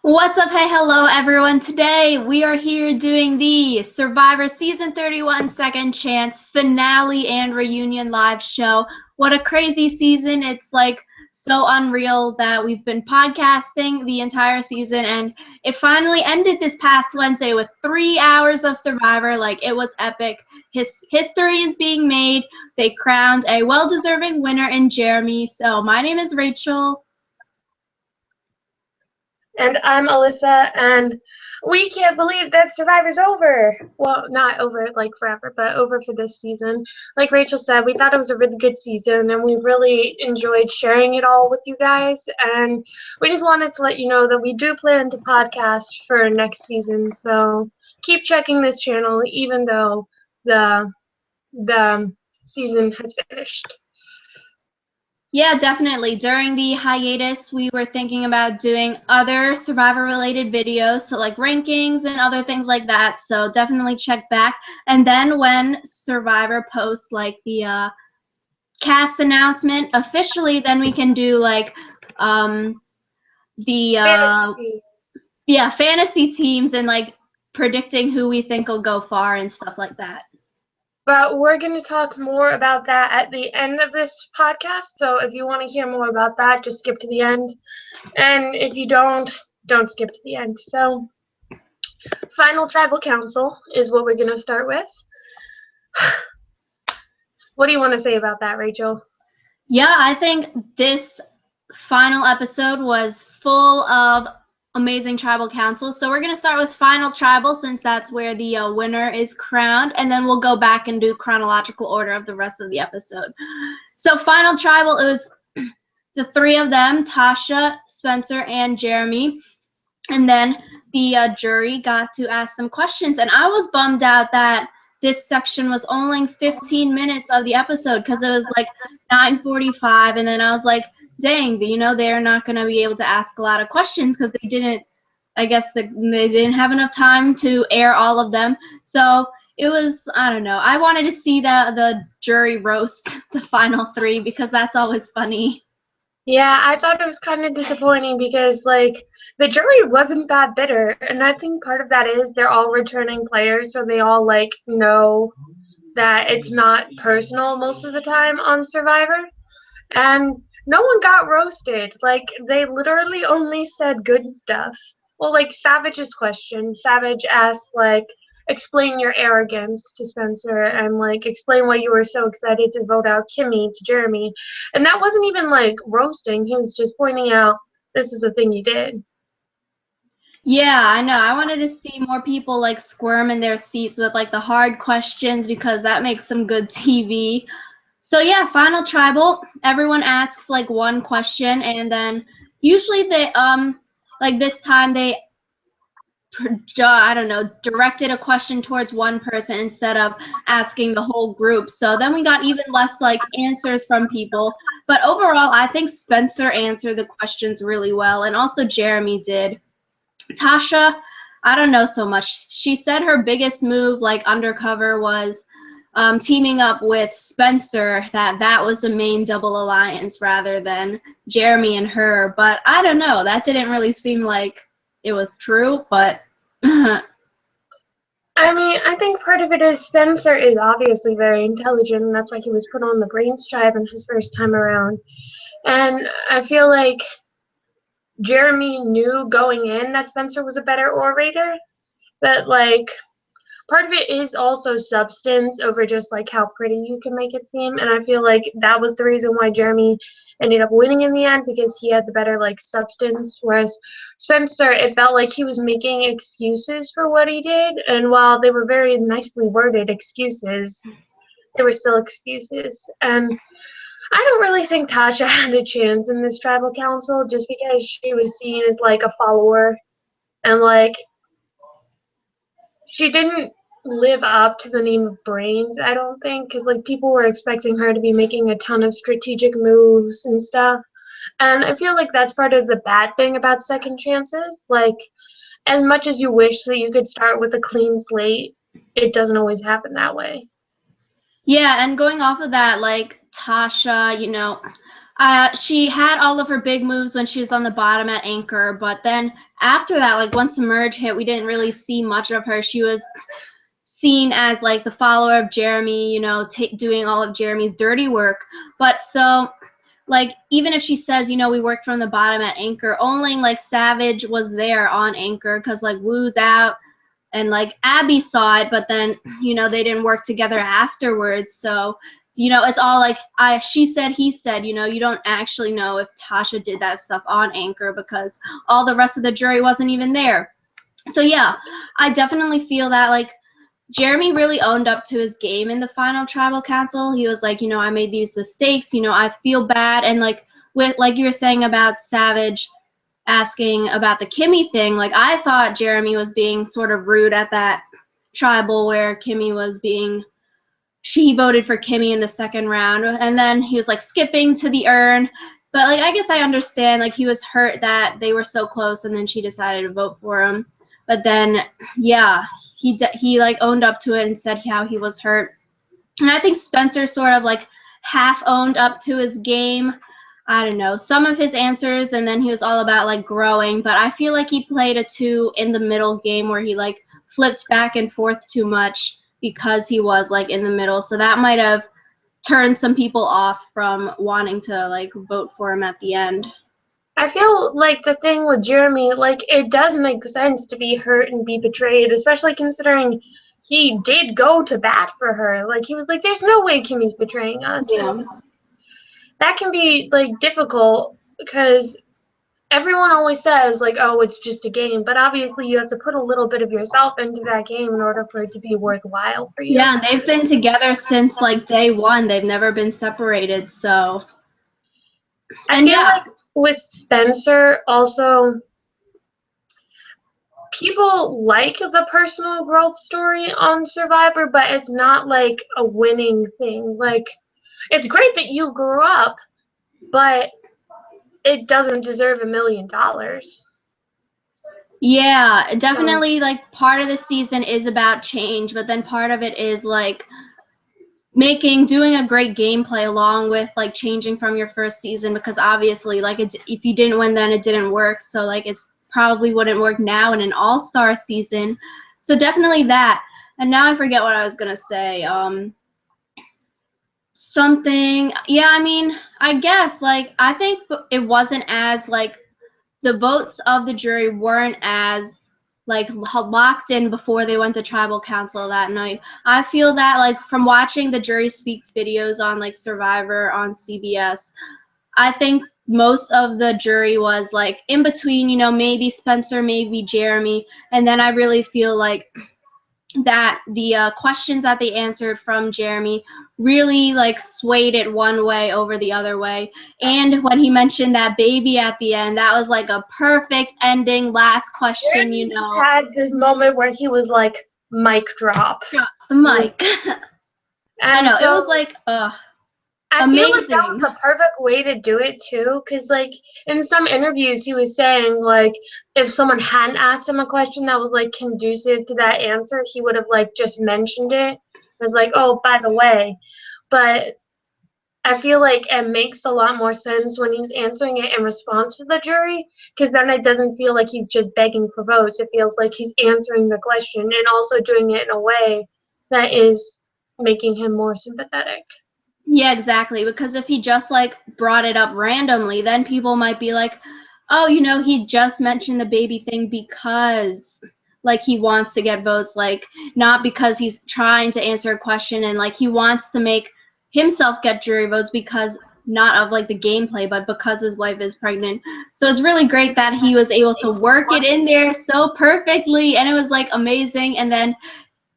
What's up? Hey, hello everyone. Today we are here doing the Survivor Season 31 Second Chance finale and reunion live show. What a crazy season. It's like so unreal that we've been podcasting the entire season and it finally ended this past Wednesday with 3 hours of Survivor. Like, it was epic. History is being made. They crowned a well-deserving winner in Jeremy. So my name is Rachel. And I'm Alyssa, and we can't believe that Survivor's over. Well, not over like forever, but over for this season. Like Rachel said, we thought it was a really good season, and we really enjoyed sharing it all with you guys. And we just wanted to let you know that we do plan to podcast for next season. So keep checking this channel, even though the season has finished. Yeah, definitely. During the hiatus, we were thinking about doing other Survivor-related videos, so like rankings and other things like that. So definitely check back. And then when Survivor posts like the cast announcement officially, then we can do like the fantasy teams and like predicting who we think will go far and stuff like that. But we're going to talk more about that at the end of this podcast. So if you want to hear more about that, just skip to the end. And if you don't skip to the end. So final tribal council is what we're going to start with. What do you want to say about that, Rachel? Yeah, I think this final episode was full of amazing tribal councils. So we're going to start with final tribal since that's where the winner is crowned, and then we'll go back and do chronological order of the rest of the episode. So final tribal, it was the three of them, Tasha, Spencer, and Jeremy, and then the jury got to ask them questions, and I was bummed out that this section was only 15 minutes of the episode because it was like 9:45, and then I was like, dang, they're not going to be able to ask a lot of questions because they didn't have enough time to air all of them. So it was, I don't know. I wanted to see the jury roast the final three because that's always funny. Yeah, I thought it was kind of disappointing because, like, the jury wasn't that bitter. And I think part of that is they're all returning players, so they all, like, know that it's not personal most of the time on Survivor. And no one got roasted. Like, they literally only said good stuff. Well, like, Savage's question. Savage asked, like, explain your arrogance to Spencer and, like, explain why you were so excited to vote out Kimmy to Jeremy. And that wasn't even, like, roasting. He was just pointing out this is a thing you did. Yeah, I know. I wanted to see more people like squirm in their seats with like the hard questions because that makes some good TV. So yeah, final tribal, everyone asks like one question and then usually they like this time they I don't know, directed a question towards one person instead of asking the whole group. So then we got even less like answers from people. But overall, I think Spencer answered the questions really well and also Jeremy did. Tasha, I don't know so much. She said her biggest move, like undercover, was teaming up with Spencer. That was the main double alliance rather than Jeremy and her. But I don't know. That didn't really seem like it was true. But I mean, I think part of it is Spencer is obviously very intelligent, and that's why he was put on the brains tribe in his first time around. And I feel like Jeremy knew going in that Spencer was a better orator, but like part of it is also substance over just like how pretty you can make it seem. And I feel like that was the reason why Jeremy ended up winning in the end because he had the better like substance. Whereas Spencer, it felt like he was making excuses for what he did. And while they were very nicely worded excuses, they were still excuses. And I don't really think Tasha had a chance in this tribal council just because she was seen as like a follower and like she didn't live up to the name of Brains, I don't think, because like people were expecting her to be making a ton of strategic moves and stuff. And I feel like that's part of the bad thing about second chances. Like, as much as you wish that you could start with a clean slate, it doesn't always happen that way. yeah, and going off of that, like Tasha, She had all of her big moves when she was on the bottom at Anchor, but then after that, like once the merge hit, we didn't really see much of her. She was seen as like the follower of Jeremy, you know, doing all of Jeremy's dirty work. But so, like, even if she says, you know, we worked from the bottom at Anchor, only like Savage was there on Anchor because like Woo's out and like Abby saw it, but then, you know, they didn't work together afterwards. So, you know, it's all like she said, he said, you know, you don't actually know if Tasha did that stuff on Anchor because all the rest of the jury wasn't even there. So yeah, I definitely feel that like Jeremy really owned up to his game in the final tribal council. He was like, you know, I made these mistakes, you know, I feel bad. And like with like you were saying about Savage asking about the Kimmy thing, like I thought Jeremy was being sort of rude at that tribal where Kimmy was being she voted for Kimmy in the second round, and then he was like skipping to the urn. But like I guess I understand, like he was hurt that they were so close and then she decided to vote for him. But then yeah, he like owned up to it and said how he was hurt. And I think Spencer sort of like half owned up to his game. I don't know, some of his answers, and then he was all about like growing. But I feel like he played a two in the middle game where he like flipped back and forth too much because he was like in the middle. So that might have turned some people off from wanting to like vote for him at the end. I feel like the thing with Jeremy, like, it does make sense to be hurt and be betrayed, especially considering he did go to bat for her. Like, he was like, there's no way Kimmy's betraying us. Yeah. And that can be, like, difficult because everyone always says, like, oh, it's just a game. But obviously, you have to put a little bit of yourself into that game in order for it to be worthwhile for you. Yeah, and they've been together since like day one. They've never been separated. So, I and feel yeah, like with Spencer, also, people like the personal growth story on Survivor, but it's not like a winning thing. Like, it's great that you grew up, but it doesn't deserve $1 million. yeah, So definitely like part of the season is about change, but then part of it is like doing a great gameplay along with like changing from your first season because obviously like if you didn't win then it didn't work, so like it's probably wouldn't work now in an all-star season. So definitely that. And now I forget what I was gonna say. Something, yeah, I mean, I guess like I think it wasn't as like the votes of the jury weren't as like locked in before they went to tribal council that night. I feel that like from watching the Jury Speaks videos on like Survivor on CBS, I think most of the jury was like in between, you know, maybe Spencer, maybe Jeremy, and then I really feel like that the questions that they answered from Jeremy really like swayed it one way over the other way. And when he mentioned that baby at the end, that was like a perfect ending last question, you Jeremy know. had this moment where he was like, mic drop. Drops the mic. I And know, it so was like I feel like that was amazing. the perfect way to do it too, because like in some interviews he was saying like if someone hadn't asked him a question that was like conducive to that answer, he would have like just mentioned it. It was like, oh, by the way. But I feel like it makes a lot more sense when he's answering it in response to the jury, because then it doesn't feel like he's just begging for votes. It feels like he's answering the question and also doing it in a way that is making him more sympathetic. Yeah, exactly. Because if he just like brought it up randomly, then people might be like, oh, you know, he just mentioned the baby thing because like he wants to get votes, like not because he's trying to answer a question and like he wants to make himself get jury votes because not of like the gameplay, but because his wife is pregnant. So it's really great that he was able to work it in there so perfectly and it was like amazing. And then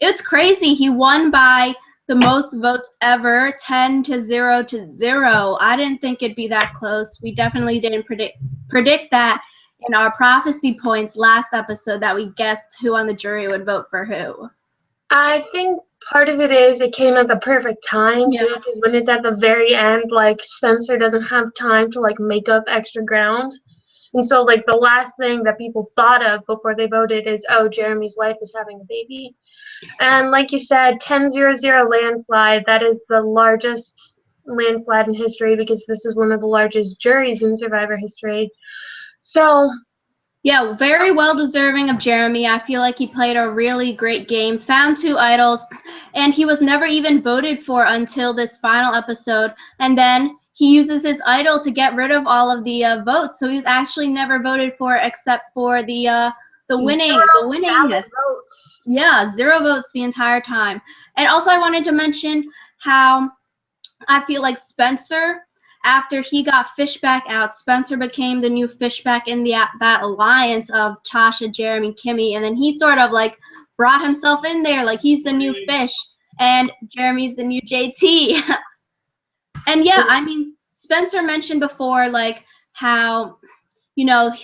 it's crazy. He won by the most votes ever, 10-0 to 0. I didn't think it'd be that close. We definitely didn't predict that in our prophecy points last episode that we guessed who on the jury would vote for who. I think part of it is it came at the perfect time Yeah. too, because when it's at the very end, like Spencer doesn't have time to like make up extra ground. And so like the last thing that people thought of before they voted is, oh, Jeremy's wife is having a baby. And like you said, 10-0-0 landslide, that is the largest landslide in history because this is one of the largest juries in Survivor history. So, Yeah, very well deserving of Jeremy. I feel like he played a really great game, found 2 idols, and he was never even voted for until this final episode. And then he uses his idol to get rid of all of the votes. So he's actually never voted for except for the winning, zero the winning. valid votes. Yeah, 0 votes the entire time. And also, I wanted to mention how I feel like Spencer, after he got Fishback out, Spencer became the new Fishback in that alliance of Tasha, Jeremy, Kimmy, and then he sort of like brought himself in there, like he's the new Fish, and Jeremy's the new JT. And yeah, I mean, Spencer mentioned before like how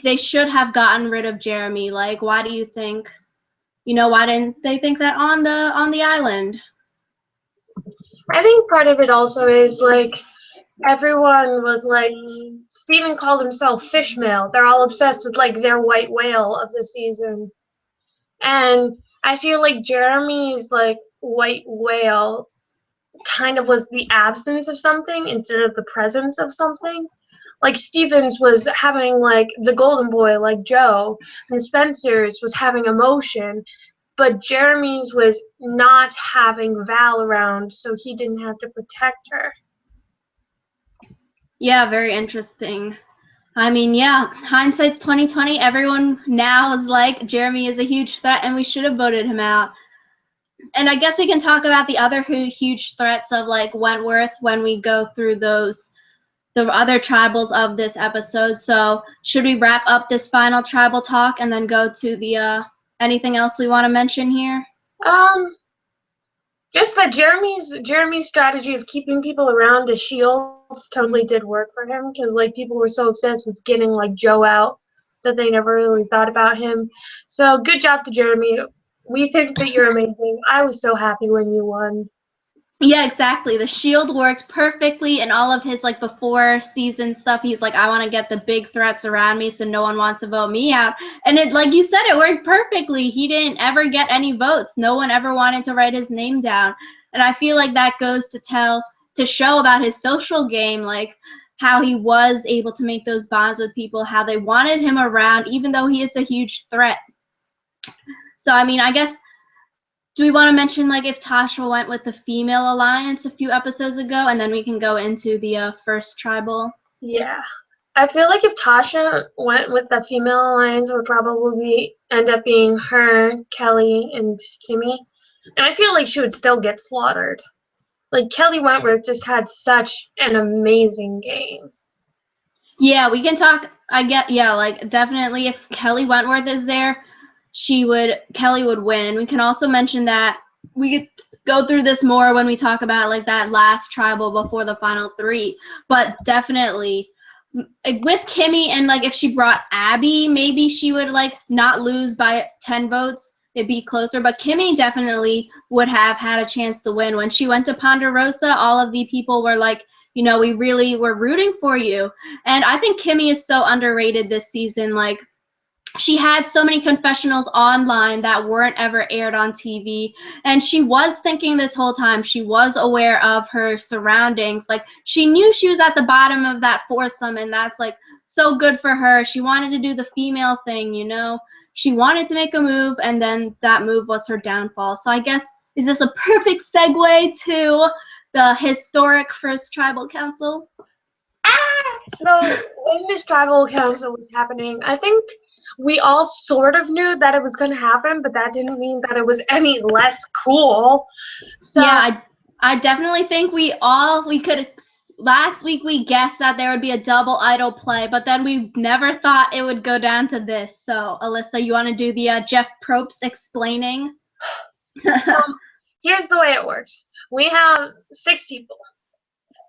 they should have gotten rid of Jeremy. Like, why do you think? Why didn't they think that on the island? I think part of it also is like everyone was like Steven called himself Fishmail. They're all obsessed with like their white whale of the season. And I feel like Jeremy's like white whale kind of was the absence of something instead of the presence of something. Like Stevens was having like the golden boy like Joe, and Spencer's was having emotion, but Jeremy's was not having Val around, so he didn't have to protect her. Yeah, very interesting. I mean, yeah, hindsight's 2020. Everyone now is like Jeremy is a huge threat, and we should have voted him out. And I guess we can talk about the other huge threats of like Wentworth when we go through the other tribals of this episode. So should we wrap up this final tribal talk and then go to the anything else we want to mention here? Um, just that Jeremy's strategy of keeping people around as shields totally did work for him because like people were so obsessed with getting like Joe out that they never really thought about him. So good job to Jeremy. We think that you're amazing. I was so happy when you won. Yeah, exactly. The shield worked perfectly in all of his like before season stuff. He's like, I want to get the big threats around me so no one wants to vote me out. And it, like you said, it worked perfectly. He didn't ever get any votes. No one ever wanted to write his name down. And I feel like that goes to show about his social game, like how he was able to make those bonds with people, how they wanted him around, even though he is a huge threat. So I mean, I guess do we want to mention like if Tasha went with the female alliance a few episodes ago, and then we can go into the first tribal? Yeah. I feel like if Tasha went with the female alliance, it would probably end up being her, Kelly, and Kimmy. And I feel like she would still get slaughtered. Like Kelly Wentworth just had such an amazing game. Yeah, we can talk. Like definitely if Kelly Wentworth is there, Kelly would win. And we can also mention that we could go through this more when we talk about like that last tribal before the final 3. But definitely with Kimmy and like if she brought Abby, maybe she would like not lose by 10 votes. It'd be closer, but Kimmy definitely would have had a chance to win. When she went to Ponderosa, all of the people were like, we really were rooting for you. And I think Kimmy is so underrated this season. Like, she had so many confessionals online that weren't ever aired on TV. And she was thinking this whole time, she was aware of her surroundings. Like, she knew she was at the bottom of that foursome, and that's like so good for her. She wanted to do the female thing, She wanted to make a move, and then that move was her downfall. So I guess, is this a perfect segue to the historic first tribal council? So when this tribal council was happening, I think we all sort of knew that it was going to happen, but that didn't mean that it was any less cool. So Yeah, I definitely think we could. Last week we guessed that there would be a double idol play, but then we never thought it would go down to this. So, Alyssa, you want to do the Jeff Probst explaining? here's the way it works. We have 6 people.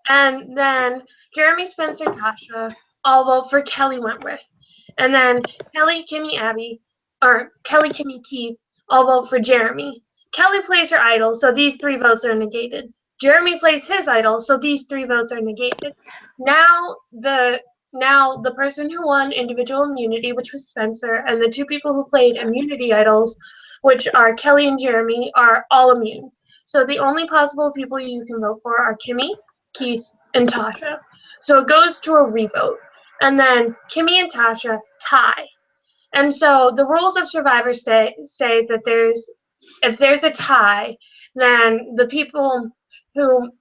And then Jeremy, Spencer, Tasha all vote for Kelly Wentworth. And then Kelly, Kimmy, Abby, or Kelly, Kimmy, Keith all vote for Jeremy. Kelly plays her idol, so these 3 votes are negated. Jeremy plays his idol, so these 3 votes are negated. Now the person who won individual immunity, which was Spencer, and the 2 people who played immunity idols, which are Kelly and Jeremy, are all immune. So the only possible people you can vote for are Kimmy, Keith, and Tasha. So it goes to a revote. And then Kimmy and Tasha tie. And so the rules of Survivor say that if there's a tie, then the people who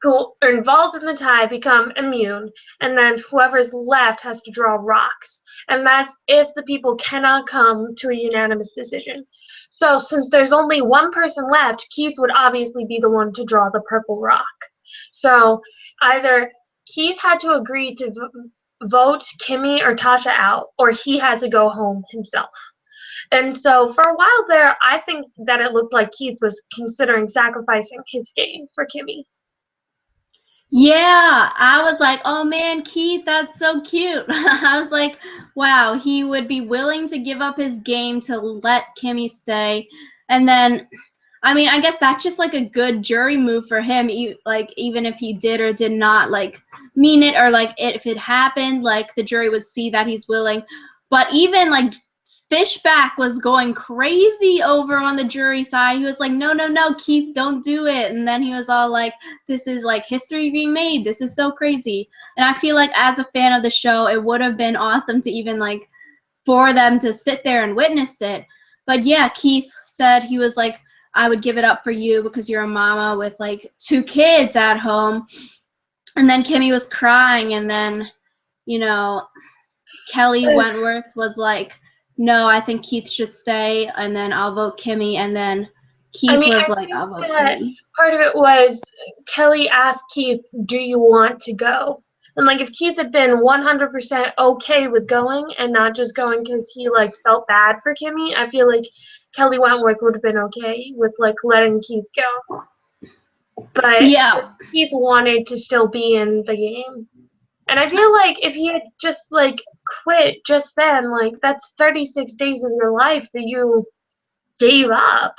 who are involved in the tie become immune, and then whoever's left has to draw rocks. And that's if the people cannot come to a unanimous decision. So since there's only one person left, Keith would obviously be the one to draw the purple rock. So either Keith had to agree to vote Kimmy or Tasha out, or he had to go home himself. And so for a while there, I think that it looked like Keith was considering sacrificing his game for Kimmy. Yeah, I was like, oh man, Keith, that's so cute. I was like, wow, he would be willing to give up his game to let Kimmy stay. And then, I mean, I guess that's just like a good jury move for him. Like, even if he did or did not like mean it, or like if it happened, like the jury would see that he's willing. But even like Fishback was going crazy over on the jury side. He was like, no, no, no, Keith, don't do it. And then he was all like, this is like history being made. This is so crazy. And I feel like as a fan of the show, it would have been awesome to even like for them to sit there and witness it. But yeah, Keith said he was like, I would give it up for you because you're a mama with like 2 kids at home. And then Kimmy was crying. And then, you know, Kelly Wentworth was like, no, I think Keith should stay, and then I'll vote Kimmy, and then I Keith mean, was I like, think I'll vote that Kimmy. part of it was Kelly asked Keith, "Do you want to go?" And like, if Keith had been 100% okay with going and not just going because he like felt bad for Kimmy, I feel like Kelly Wentworth would have been okay with like letting Keith go. But Yeah. Keith wanted to still be in the game. And I feel like if he had just like quit just then, like that's 36 days of your life that you gave up.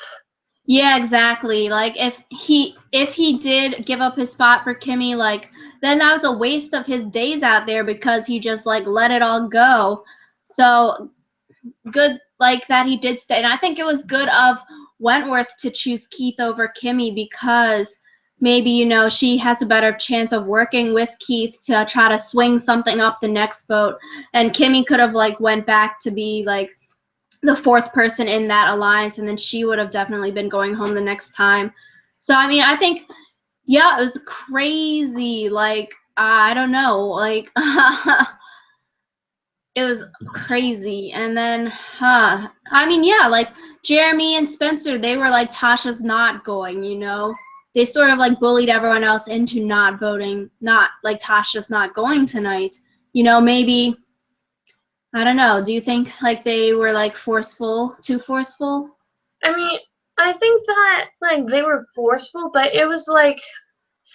Yeah, exactly. Like if he did give up his spot for Kimmy, like then that was a waste of his days out there because he just like let it all go. So good like that he did stay. And I think it was good of Wentworth to choose Keith over Kimmy because maybe, you know, she has a better chance of working with Keith to try to swing something up the next vote. And Kimmy could have like went back to be like the 4th person in that alliance, and then she would have definitely been going home the next time. So I mean, I think yeah, it was crazy. Like I don't know, like it was crazy. And then I mean, yeah, like Jeremy and Spencer, they were like, Tasha's not going, you know, they sort of like bullied everyone else into not voting, not like Tasha's not going tonight, you know. Maybe I don't know, do you think like they were like too forceful? I mean, I think that like they were forceful, but it was like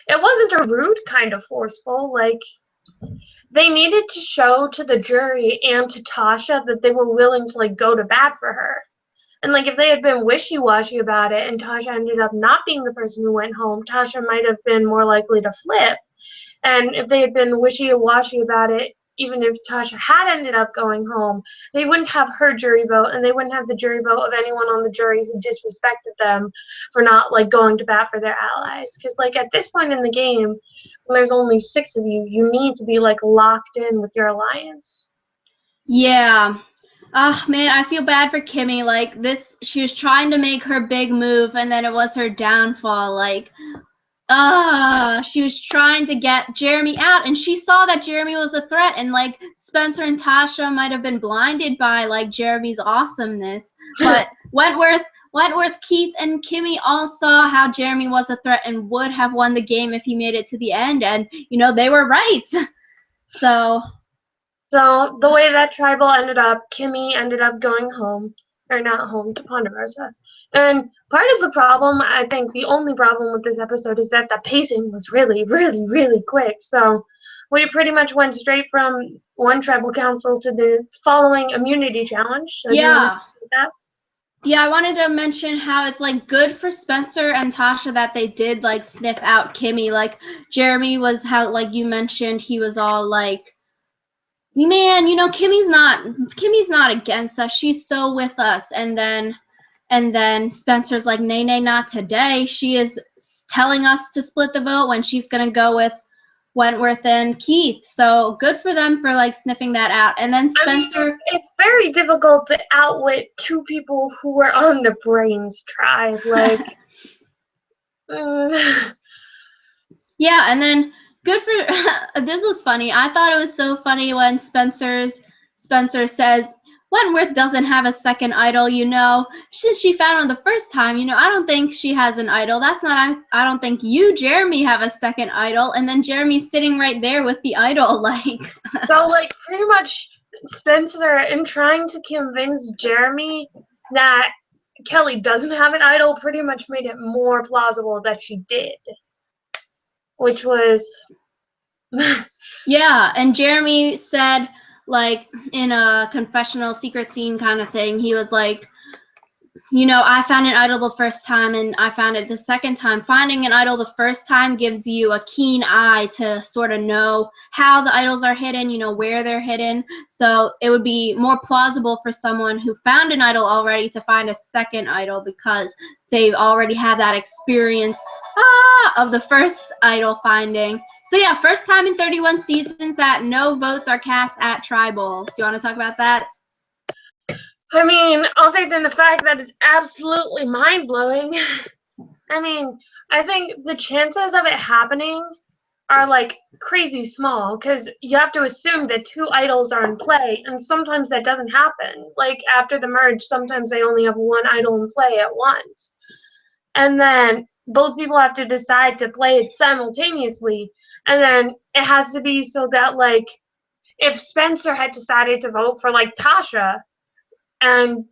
it wasn't a rude kind of forceful. Like they needed to show to the jury and to Tasha that they were willing to like go to bat for her. And like if they had been wishy-washy about it and Tasha ended up not being the person who went home, Tasha might have been more likely to flip. And if they had been wishy-washy about it, even if Tasha had ended up going home, they wouldn't have her jury vote, and they wouldn't have the jury vote of anyone on the jury who disrespected them for not like going to bat for their allies. Because like at this point in the game, when there's only 6 of you, you need to be like locked in with your alliance. Yeah. Oh man, I feel bad for Kimmy. Like this, she was trying to make her big move, and then it was her downfall. Like, she was trying to get Jeremy out, and she saw that Jeremy was a threat, and like Spencer and Tasha might have been blinded by like Jeremy's awesomeness, but Wentworth, Keith, and Kimmy all saw how Jeremy was a threat and would have won the game if he made it to the end, and you know they were right. So So the way that tribal ended up, Kimmy ended up going home, or not home, to Ponderosa. And part of the problem, I think the only problem with this episode is that the pacing was really, really, really quick. So we pretty much went straight from one tribal council to the following immunity challenge. So do you want to yeah. do that? Yeah, I wanted to mention how it's like good for Spencer and Tasha that they did like sniff out Kimmy. Like Jeremy was how like you mentioned, he was all like, man, you know, Kimmy's not against us. She's so with us. And then Spencer's like, nay, nay, not today. She is telling us to split the vote when she's gonna go with Wentworth and Keith. So good for them for like sniffing that out. And then I mean, Spencer. it's very difficult to outwit two people who were on the Brains tribe. Like, mm, Yeah, and then good for this was funny. I thought it was so funny when Spencer says Wentworth doesn't have a second idol, since she found him the first time, I don't think she has an idol. That's not I don't think you, Jeremy, have a second idol. And then Jeremy's sitting right there with the idol, like so, like, pretty much Spencer, in trying to convince Jeremy that Kelly doesn't have an idol, pretty much made it more plausible that she did. Which was. Yeah, and Jeremy said, like, in a confessional secret scene kind of thing, he was like, I found an idol the first time and I found it the second time. Finding an idol the first time gives you a keen eye to sort of know how the idols are hidden, where they're hidden. So it would be more plausible for someone who found an idol already to find a second idol because they already have that experience of the first idol finding. So yeah, first time in 31 seasons that no votes are cast at Tribal. Do you want to talk about that? I mean, other than the fact that it's absolutely mind blowing, I mean, I think the chances of it happening are like crazy small because you have to assume that two idols are in play, and sometimes that doesn't happen. Like after the merge, sometimes they only have one idol in play at once. And then both people have to decide to play it simultaneously. And then it has to be so that, like, if Spencer had decided to vote for, like, Tasha, and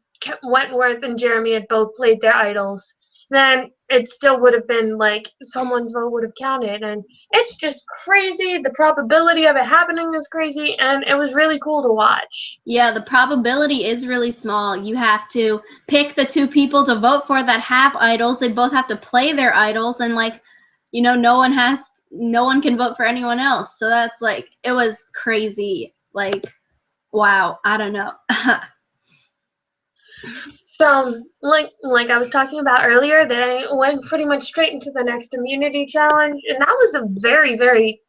Wentworth and Jeremy had both played their idols, then it still would have been like someone's vote would have counted. And it's just crazy. The probability of it happening is crazy, and it was really cool to watch. Yeah, the probability is really small. You have to pick the two people to vote for that have idols. They both have to play their idols, and no one can vote for anyone else. So that's like, it was crazy. Like, wow, I don't know. So, like I was talking about earlier, they went pretty much straight into the next immunity challenge, and that was a very, very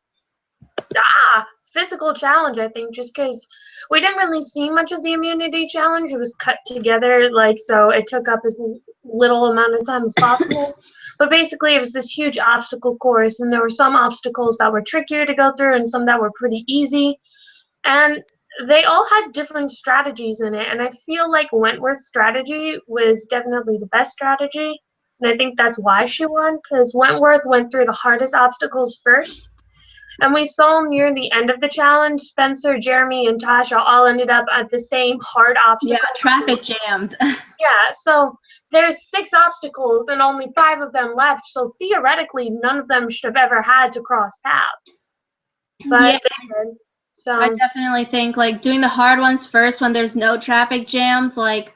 physical challenge, I think, just because we didn't really see much of the immunity challenge. It was cut together, like, so it took up as little amount of time as possible. But basically, it was this huge obstacle course, and there were some obstacles that were trickier to go through and some that were pretty easy. And they all had different strategies in it, and I feel like Wentworth's strategy was definitely the best strategy. And I think that's why she won, because Wentworth went through the hardest obstacles first, and we saw near the end of the challenge, Spencer, Jeremy, and Tasha all ended up at the same hard Yeah, obstacle. traffic jammed. Yeah, so there's 6 obstacles and only 5 of them left, so theoretically none of them should have ever had to cross paths. Yeah, But they did. I So definitely think like doing the hard ones first when there's no traffic jams, like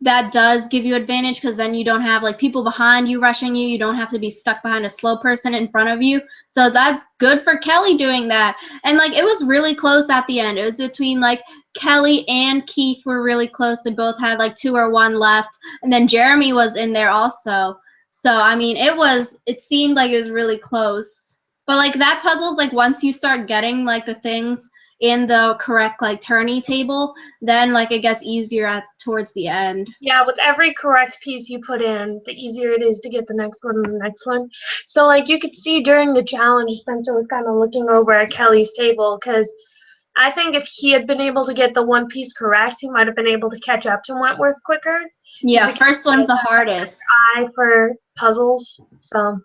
that does give you advantage because then you don't have like people behind you rushing you. You don't have to be stuck behind a slow person in front of you. So that's good for Kelly doing that. And like it was really close at the end. It was between like Kelly and Keith were really close. They both had like 2 or 1 left. And then Jeremy was in there also. So I mean it seemed like it was really close. But like that puzzle's like once you start getting like the things in the correct like tourney table, then like it gets easier towards the end. yeah, with every correct piece you put in, the easier it is to get the next one and the next one. So like you could see during the challenge, Spencer was kind of looking over at Kelly's table because I think if he had been able to get the one piece correct, he might have been able to catch up to Wentworth quicker. Yeah, first one's the hardest. Eye for puzzles. So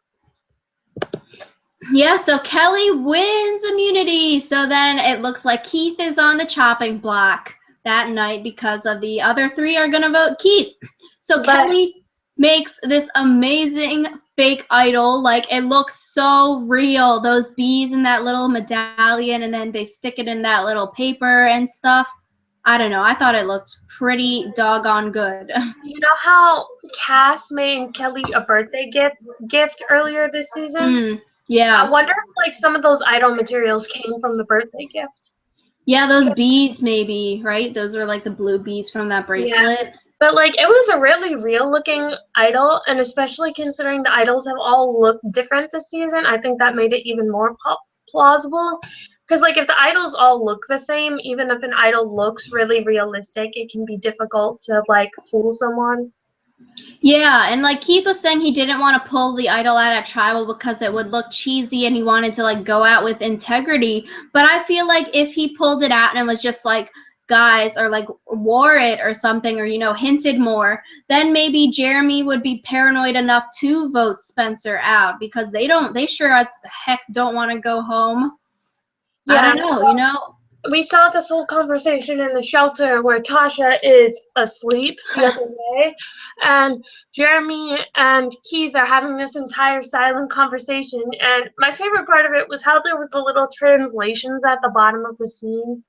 Yeah, so Kelly wins immunity. So then it looks like Keith is on the chopping block that night because of the other 3 are going to vote Keith. So Kelly makes this amazing fake idol. Like it looks so real. Those bees in that little medallion, and then they stick it in that little paper and stuff. I don't know. I thought it looked pretty doggone good. you know how Cass made Kelly a birthday gift earlier this season? Yeah. I wonder if like some of those idol materials came from the birthday gift. Yeah, those beads maybe, right? Those are like the blue beads from that bracelet. Yeah. But like it was a really real looking idol, and especially considering the idols have all looked different this season, I think that made it even more plausible. Because, like, if the idols all look the same, even if an idol looks really realistic, it can be difficult to, like, fool someone. Yeah, and like Keith was saying, he didn't want to pull the idol out at Tribal because it would look cheesy and he wanted to like go out with integrity. But I feel like if he pulled it out and was just like, guys, or like wore it or something, or hinted more, then maybe Jeremy would be paranoid enough to vote Spencer out because they sure as heck don't want to go home. I Yeah, don't know. we saw this whole conversation in the shelter where Tasha is asleep the other day, and Jeremy and Keith are having this entire silent conversation. And my favorite part of it was how there was the little translations at the bottom of the scene,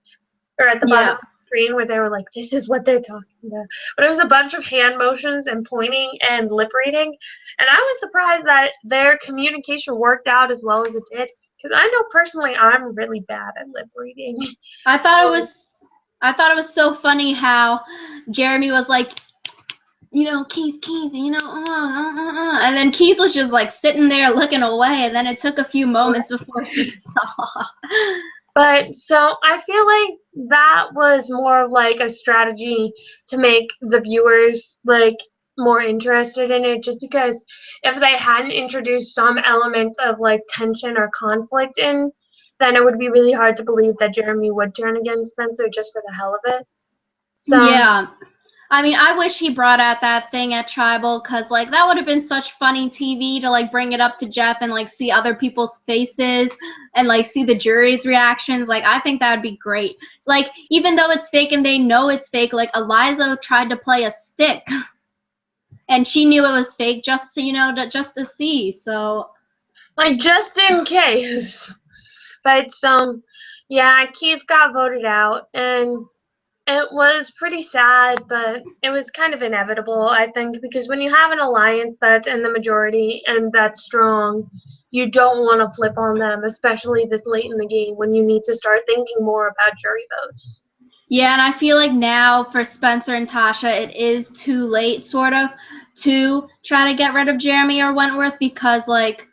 or at the bottom Yeah. of the screen, where they were like, "This is what they're talking about." But it was a bunch of hand motions and pointing and lip reading, and I was surprised that their communication worked out as well as it did. Because I know personally I'm really bad at lip reading. I thought it So was I thought it was so funny how Jeremy was like, Keith, and then Keith was just like sitting there looking away, and then it took a few moments before he saw. But so I feel like that was more of like a strategy to make the viewers like more interested in it, just because if they hadn't introduced some element of like tension or conflict in, then it would be really hard to believe that Jeremy would turn against Spencer just for the hell of it. So Yeah. I mean, I wish he brought out that thing at Tribal because, like, that would have been such funny TV to, like, bring it up to Jeff and, like, see other people's faces and, like, see the jury's reactions. Like, I think that would be great. Like, even though it's fake and they know it's fake, like, Eliza tried to play a stick and she knew it was fake just just to see. So, like just in case. But yeah, Keith got voted out, and it was pretty sad, but it was kind of inevitable, I think, because when you have an alliance that's in the majority and that's strong, you don't want to flip on them, especially this late in the game when you need to start thinking more about jury votes. yeah, and I feel like now for Spencer and Tasha, it is too late, sort of, to try to get rid of Jeremy or Wentworth because, like,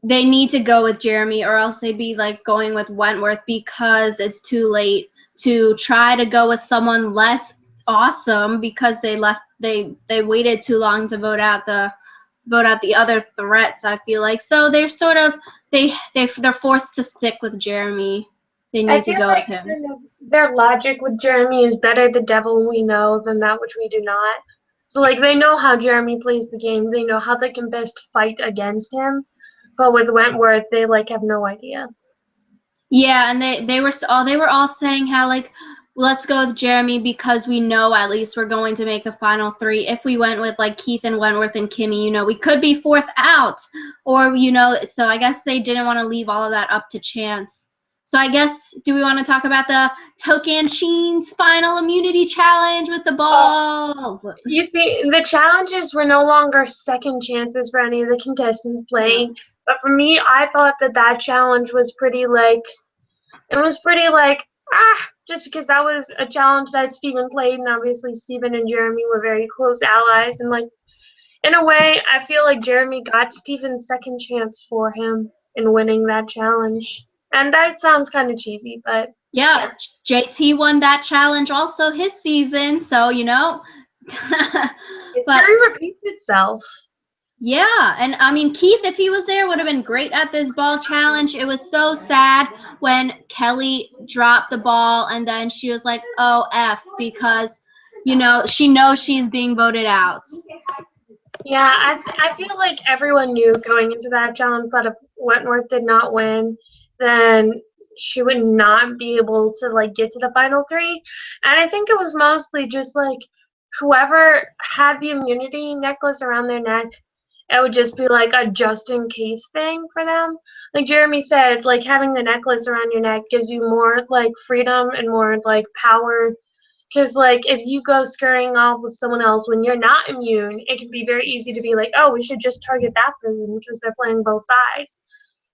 they need to go with Jeremy or else they'd be like going with Wentworth because it's too late to try to go with someone less awesome because they waited too long to vote out the other threats. I feel like so they're sort of they're forced to stick with Jeremy. They I need to feel go with like him. kind of their logic with Jeremy is better the devil we know than that which we do not. So, like, they know how Jeremy plays the game, they know how they can best fight against him, but with Wentworth, they, like, have no idea. Yeah, and they were all saying how like let's go with Jeremy because we know at least we're going to make the final three. If we went with like Keith and Wentworth and Kimmy, we could be fourth out. Or so I guess they didn't want to leave all of that up to chance. So I guess do we want to talk about the Tocantins final immunity challenge with the balls? You see, the challenges were no longer second chances for any of the contestants Yeah. playing, but for me, I thought that that challenge was pretty like, it was pretty like, just because that was a challenge that Steven played, and obviously Steven and Jeremy were very close allies, and like, in a way, I feel like Jeremy got Steven's second chance for him in winning that challenge. And that sounds kind of cheesy, but yeah. Yeah, JT won that challenge also his season, so but History repeats itself. yeah, and I mean Keith, if he was there, would have been great at this ball challenge. It was so sad when Kelly dropped the ball and then she was like, "Oh F," because she knows she's being voted out. Yeah, I feel like everyone knew going into that challenge that if Wentworth did not win, then she would not be able to like get to the final three. And I think it was mostly just like whoever had the immunity necklace around their neck, it would just be like a just in case thing for them. Like Jeremy said, like having the necklace around your neck gives you more like freedom and more like power, because, like, if you go scurrying off with someone else when you're not immune, it can be very easy to be like, oh, we should just target that person because they're playing both sides.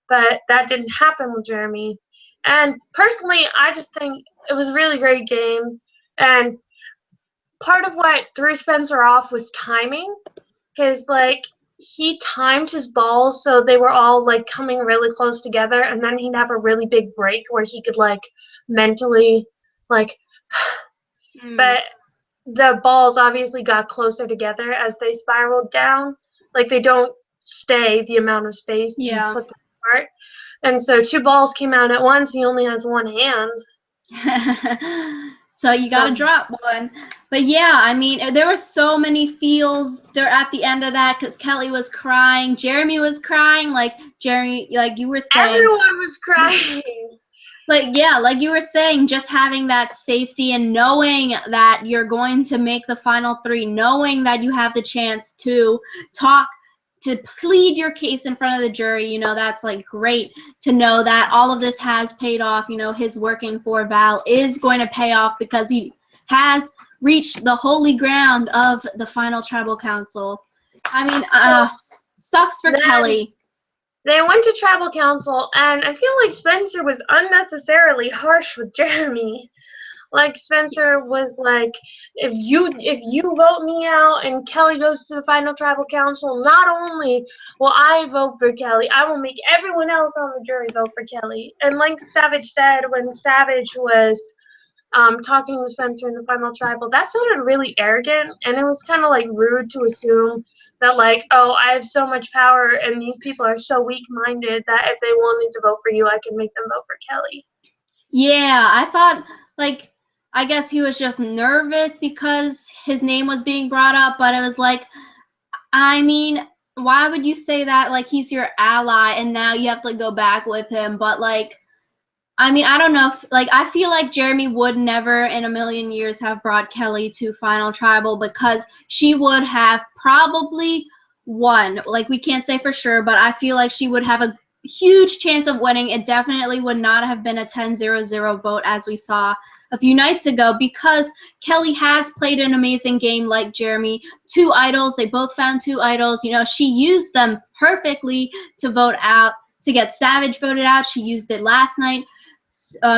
But that didn't happen with Jeremy. And personally, I just think it was a really great game. And part of what threw Spencer off was timing. Because, like, he timed his balls so they were all like coming really close together, and then he'd have a really big break where he could like mentally like Mm, but the balls obviously got closer together as they spiraled down. Like they don't stay the amount of space you yeah. put them apart. And so two balls came out at once. He only has one hand. So you got to So drop one. But yeah, I mean, there were so many feels there at the end of that because Kelly was crying, Jeremy was crying, like Jeremy, like you were saying, everyone was crying. like yeah, like you were saying, just having that safety and knowing that you're going to make the final three, knowing that you have the chance to talk, to plead your case in front of the jury, you know, that's like great to know that all of this has paid off. You know, his working for Val is going to pay off because he has reached the holy ground of the final tribal council. I mean, sucks for Then Kelly. they went to tribal council, and I feel like Spencer was unnecessarily harsh with Jeremy. Like Spencer was like, if you vote me out and Kelly goes to the final tribal council, not only will I vote for Kelly, I will make everyone else on the jury vote for Kelly. And like Savage said, when Savage was talking with Spencer in the final tribal, that sounded really arrogant, and it was kind of like rude to assume that like, oh, I have so much power, and these people are so weak-minded that if they wanted to vote for you, I can make them vote for Kelly. Yeah, I thought, like, I guess he was just nervous because his name was being brought up, but it was like, I mean, why would you say that? Like, he's your ally, and now you have to go back with him. But, like, I mean, I don't know if, like, I feel like Jeremy would never in a million years have brought Kelly to Final Tribal because she would have probably won. Like, we can't say for sure, but I feel like she would have a huge chance of winning. It definitely would not have been a 10-0-0 vote as we saw a few nights ago because Kelly has played an amazing game like Jeremy. Two idols, they both found two idols. You know, she used them perfectly to vote out, to get Savage voted out. She used it last night.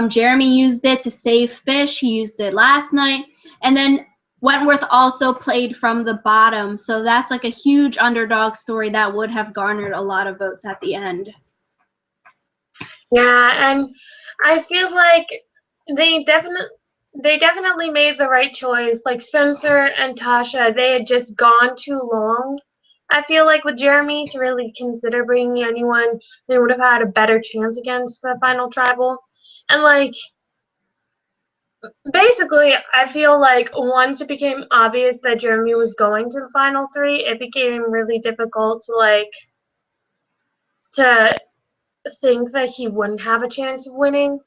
Jeremy used it to save Fish. He used it last night. And then Wentworth also played from the bottom. So that's like a huge underdog story that would have garnered a lot of votes at the end. Yeah, and I feel like they definitely they definitely made the right choice. Like Spencer and Tasha, they had just gone too long. I feel like with Jeremy to really consider bringing anyone, they would have had a better chance against the final tribal. And like basically, I feel like once it became obvious that Jeremy was going to the final three, it became really difficult to to think that he wouldn't have a chance of winning.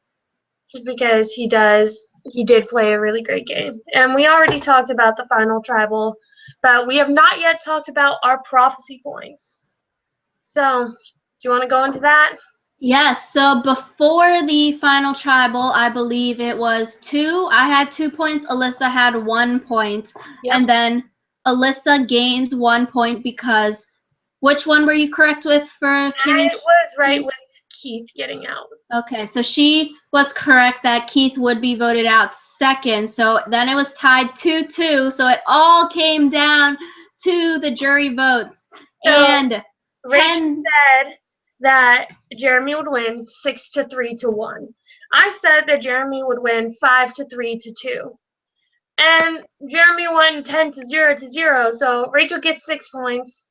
Just because he did play a really great game. And we already talked about the final tribal, but we have not yet talked about our prophecy points. So, do you want to go into that? Yes, so before the final tribal, I believe it was two. I had 2 points. Alyssa had 1 point. Yep. And then Alyssa gains 1 point because which one were you correct with for Kim I and was right Keith? with Keith getting out. Okay, so she was correct that Keith would be voted out second. So then it was tied 2-2. So it all came down to the jury votes. So, And Rachel 10. said that Jeremy would win 6-3-1. I said that Jeremy would win 5-3-2. And Jeremy won 10-0-0, so Rachel gets 6 points.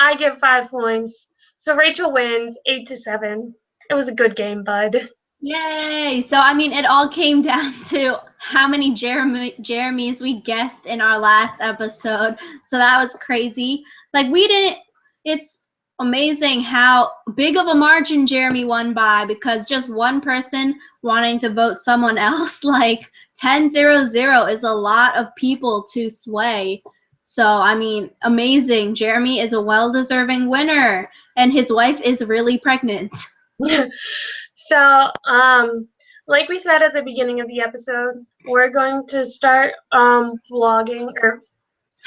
I get 5 points. So Rachel wins 8-7. It was a good game, bud. Yay! So I mean, it all came down to how many Jeremys we guessed in our last episode. So that was crazy. Like we didn't. It's amazing how big of a margin Jeremy won by because just one person wanting to vote someone else, like 10-0-0 is a lot of people to sway. So I mean, amazing. Jeremy is a well-deserving winner, and his wife is really pregnant. So, like we said at the beginning of the episode, we're going to start vlogging or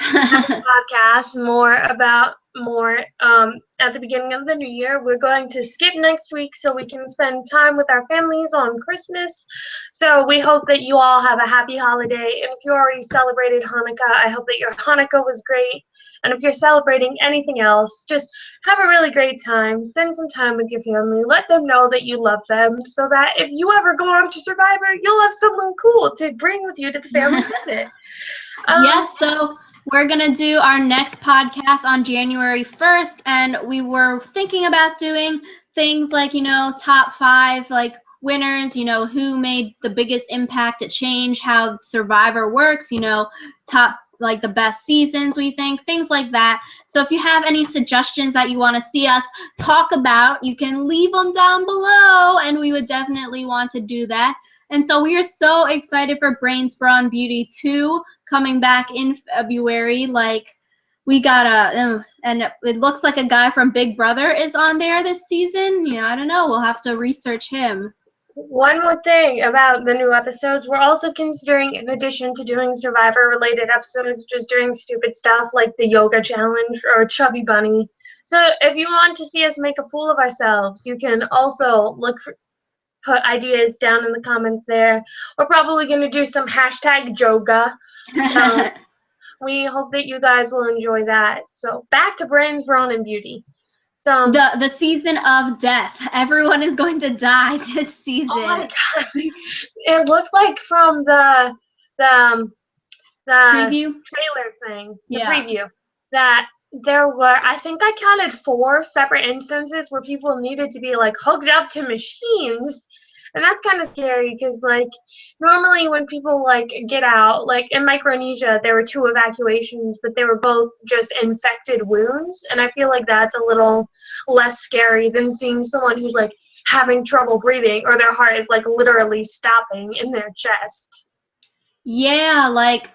podcast more at the beginning of the new year. We're going to skip next week so we can spend time with our families on Christmas. So we hope that you all have a happy holiday. And if you already celebrated Hanukkah, I hope that your Hanukkah was great. And if you're celebrating anything else, just have a really great time. Spend some time with your family. Let them know that you love them so that if you ever go on to Survivor, you'll have someone cool to bring with you to the family visit. Um, Yes, so we're going to do our next podcast on January 1st, and we were thinking about doing things like, top 5, like winners, who made the biggest impact to change how Survivor works, top, like the best seasons, we think, things like that. So if you have any suggestions that you want to see us talk about, you can leave them down below, and we would definitely want to do that. And so we are so excited for Brains, Brawn, Beauty 2 coming back in February. Like, we got and it looks like a guy from Big Brother is on there this season. Yeah, I don't know. We'll have to research him. One more thing about the new episodes, we're also considering, in addition to doing Survivor-related episodes, just doing stupid stuff like the yoga challenge or Chubby Bunny. So if you want to see us make a fool of ourselves, you can also put ideas down in the comments there. We're probably going to do some hashtag yoga. So we hope that you guys will enjoy that. So back to Brains, Brawn, and Beauty. So the season of death. Everyone is going to die this season. oh my god! It looked like from the Preview? trailer thing, the Yeah. preview, that there were, I think I counted 4 separate instances where people needed to be like hooked up to machines. And that's kind of scary because, like, normally when people like get out, like in Micronesia, there were 2 evacuations, but they were both just infected wounds, and I feel like that's a little less scary than seeing someone who's like having trouble breathing or their heart is like literally stopping in their chest. Yeah, like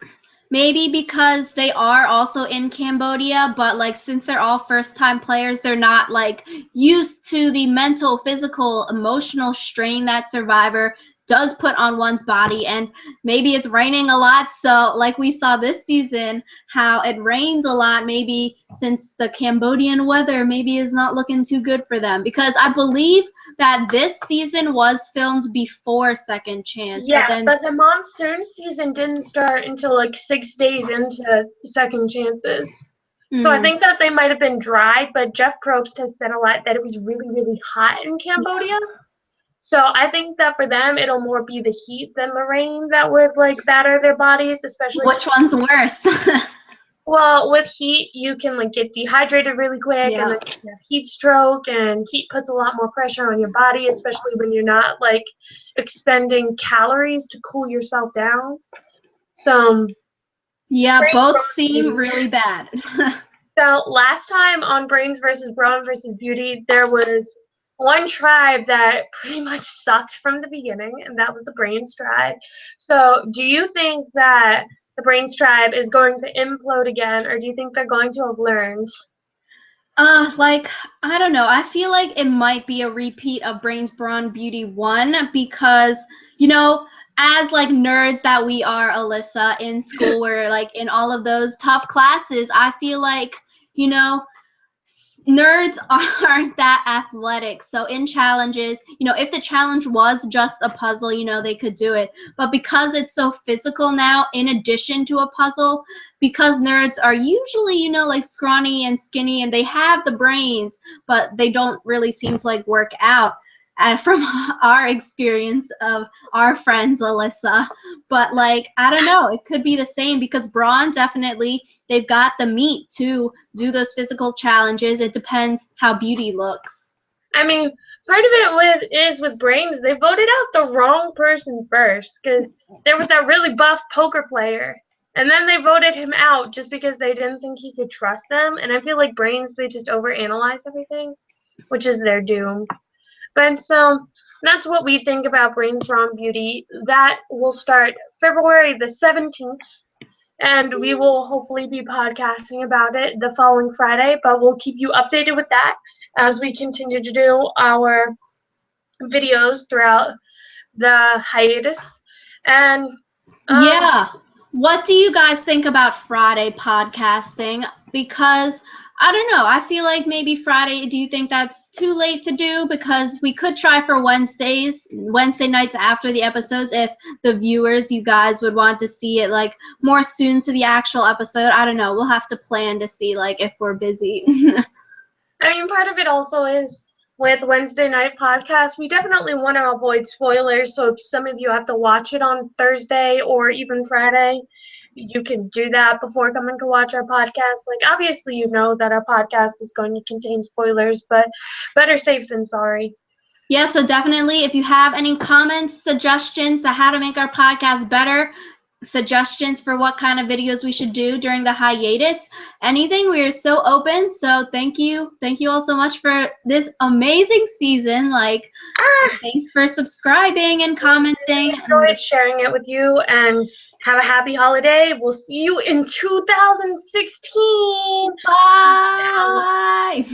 maybe because they are also in Cambodia, but like since they're all first-time players, they're not like used to the mental, physical, emotional strain that Survivor does put on one's body. And maybe it's raining a lot, so like we saw this season, how it rains a lot, maybe since the Cambodian weather maybe is not looking too good for them. Because I believe that this season was filmed before Second Chance, but Yeah, then but the monsoon season didn't start until like 6 days into Second Chances. So I think that they might have been dry, but Jeff Probst has said a lot that it was really, really hot in Cambodia. So I think that for them, it'll more be the heat than the rain that would like batter their bodies, especially. which one's worse? Well, with heat, you can like get dehydrated really quick, and Yeah. then you have heat stroke, and heat puts a lot more pressure on your body, especially when you're not like expending calories to cool yourself down. So, Yeah, Brains both Brawn seem Beauty. really bad. So last time on Brains versus Brawn versus Beauty, there was one tribe that pretty much sucked from the beginning, and that was the Brains tribe. So, do you think that the Brains tribe is going to implode again, or do you think they're going to have learned? Like, I don't know. I feel like it might be a repeat of Brains Brawn Beauty 1 because, as like nerds that we are, Alyssa, in school, we're like in all of those tough classes, I feel like, you know, nerds aren't that athletic. So in challenges, if the challenge was just a puzzle, they could do it. But because it's so physical now, in addition to a puzzle, because nerds are usually, like scrawny and skinny and they have the brains, but they don't really seem to like work out. From our experience of our friends, Alyssa. But like, I don't know, it could be the same because Braun definitely, they've got the meat to do those physical challenges. It depends how Beauty looks. I mean, part of it with Brains, they voted out the wrong person first because there was that really buff poker player, and then they voted him out just because they didn't think he could trust them. And I feel like Brains, they just overanalyze everything, which is their doom. But so that's what we think about Brains Brawn Beauty. That will start February the 17th, and we will hopefully be podcasting about it the following Friday, but we'll keep you updated with that as we continue to do our videos throughout the hiatus. And Yeah. What do you guys think about Friday podcasting? Because I don't know. I feel like maybe Friday, do you think that's too late to do? Because we could try for Wednesday nights after the episodes if the viewers, you guys would want to see it like more soon to the actual episode. I don't know. We'll have to plan to see like if we're busy. I mean, part of it also is with Wednesday night podcast, we definitely want to avoid spoilers. So if some of you have to watch it on Thursday or even Friday, you can do that before coming to watch our podcast. Like, obviously, you know that our podcast is going to contain spoilers, but better safe than sorry. Yeah, so definitely if you have any comments, suggestions to how to make our podcast better, suggestions for what kind of videos we should do during the hiatus, anything, we are so open. So thank you. Thank you all so much for this amazing season. Like, Ah, thanks for subscribing and we really commenting. enjoyed sharing it with you and have a happy holiday. We'll see you in 2016. Bye.